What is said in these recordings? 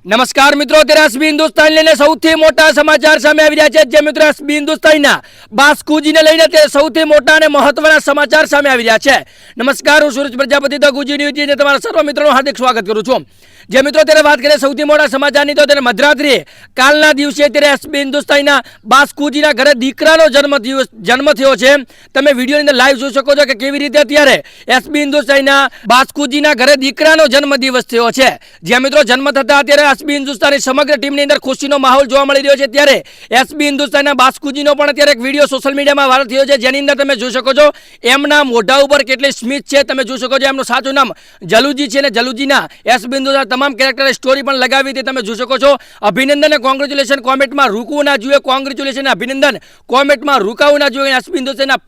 નમસ્કાર મિત્રો, અત્યારે એસબી હિન્દુસ્તાન લઈને સૌથી મોટા સમાચાર સામે આવી રહ્યા છે। જે મિત્રો એસબી હિન્દુસ્તાનના બાસ્કુજીને લઈને તે સૌથી મોટા અને મહત્વના સમાચાર સામે આવી રહ્યા છે। નમસ્કાર, હું સુરજ પ્રજાપતિ ધ ગુજી ન્યૂઝ તમારા સર્વ મિત્રોનું હાર્દિક સ્વાગત કરું છું। જે મિત્રો અત્યારે વાત કરીએ સૌથી મોટા સમાચારની, તો અત્યારે મધરાત્રિએ કાલના દિવસે અત્યારે એસબી હિન્દુસ્તાનના બાસ્કુજીના ઘરે દીકરાનો જન્મ થયો છે। તમે વિડીયોની અંદર લાઈવ જોઈ શકો છો કે કેવી રીતે અત્યારે એસબી હિન્દુસ્તાનના બાસ્કુજીના ઘરે દીકરાનો જન્મદિવસ થયો છે। જ્યાં મિત્રો જન્મ થતા અત્યારે એસબી હિન્દુસ્તાનની સમગ્ર ટીમની અંદર ખુશીનો માહોલ જોવા મળી રહ્યો છે। ત્યારે એસબી હિન્દુસ્તાનના બાસ્કુજીનો પણ અત્યારે એક વિડીયો સોશિયલ મીડિયામાં વાયરલ થયો છે, જેની અંદર તમે જોઈ શકો છો એમના મોઢા ઉપર કેટલી સ્મિત છે। તમે જોઈ શકો છો એમનું સાચું નામ જલુજી છે અને જલુજીના એસબી હિન્દુસ્તાન તમામ કેરેક્ટર સ્ટોરી પણ લગાવી હતી, તમે જોઈ શકો છો। અભિનંદન અને કોંગ્રેચ્યુલેશન કોમેન્ટમાં રૂકવું ના જોઈએ, કોંગ્રેચ્યુલેશન અભિનંદન કોમેન્ટમાં રૂકાવું ના જોઈએ। એસબી હિન્દુસ્તાનના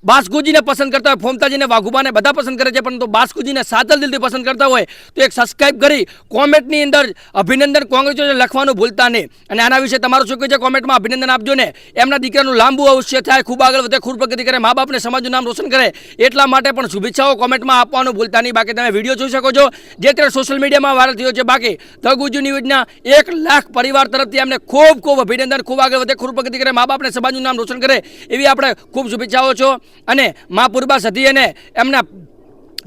બાસ્કુજીને પસંદ કરતા હોય, ફોમતાજીને વાઘુબાને બધા પસંદ કરે છે, પરંતુ બાસ્કુજીને સાચલ દિલથી પસંદ કરતા હોય તો એક સબસ્ક્રાઇબ કરી કોમેન્ટની અંદર અભિનંદન કોંગ્રેચ્યુલેશન લખવાનું ભૂલતા નહીં। અને આના વિશે તમારું શું કહે છે કોમેન્ટમાં અભિનંદન આપજો ને। એમના દીકરાનું લાંબુ આયુષ્ય થાય, ખૂબ આગળ વધે, ખૂબ પ્રગતિ કરે, મા બાપને સમાજનું નામ રોશન કરે, એટલા માટે પણ શુભેચ્છાઓ કોમેન્ટમાં આપવાનું ભૂલતા નહીં। બાકી તમે વિડીયો જોઈ શકો છો જે અત્યારે સોશિયલ મીડિયામાં વાયરલ થયો છે। બાકી ધ ગુજી ન્યૂઝના 1 લાખ પરિવાર તરફથી એમને ખૂબ ખૂબ અભિનંદન, ખૂબ આગળ વધે, ખૂબ પ્રગતિ કરે, મા બાપને સમાજનું નામ રોશન કરે, એવી આપણે ખૂબ શુભેચ્છાઓ છો। અને મા પૂર્વા સધી અને એમના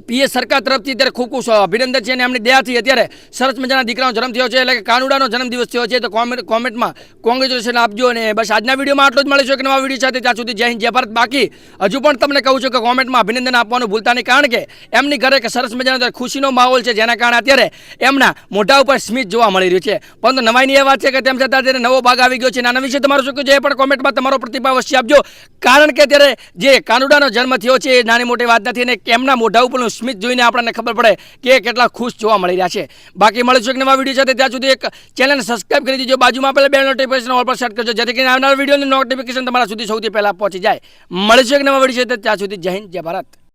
પીએસ સરકાર તરફથી અત્યારે ખૂબ ખૂબ અભિનંદન છે અને એમની દયાથી અત્યારે સરસ મજાના દીકરાનો જન્મ થયો છે, એટલે કે કાનુડાનો જન્મદિવસ થયો છે। તો કોમેન્ટમાં કોંગ્રેચ્યુલેશન આપજો। અને બસ આજના વિડીયોમાં આટલું જ મળીશું એક નવા વિડીયો સાથે, ત્યાં સુધી જય હિન્દ જય ભારત। બાકી હજુ પણ તમને કહું છું કે કોમેન્ટમાં અભિનંદન આપવાનું ભૂલતા નહીં, કારણ કે એમની ઘરે કે સરસ મજાનો ખુશીનો માહોલ છે, જેના કારણે અત્યારે એમના મોઢા ઉપર સ્મિત જોવા મળી રહ્યું છે। પરંતુ નવાઈની એ વાત છે કે તેમ છતાં અત્યારે નવો ભાગ આવી ગયો છે। આના વિશે તમારું શું કહ્યું છે એ પણ કોમેન્ટમાં તમારો પ્રતિભાવ અવશ્ય આપજો, કારણ કે અત્યારે જે કાનુડાનો જન્મ થયો છે એ નાની મોટી વાત નથી, અને એમના મોઢા ઉપરનું સ્મિત જોઈને આપણને ખબર પડે કે કેટલા ખુશ જોવા મળી રહ્યા છે। બાકી મળીશું એક નવા વિડીયો સાથે, ત્યાં સુધી એક ચેનલને સબસ્ક્રાઇબ કરી દીજો, બાજુમાં આપેલા બેલ નોટિફિકેશન ઓલ પર સેટ કરજો, જેથી કરીને આવનારા વિડીયોની નોટિફિકેશન તમારા સુધી સૌથી પહેલા પહોંચી જાય। મળીશું એક નવા વિડીયો સાથે, ત્યાં સુધી જય હિન્દ જય ભારત।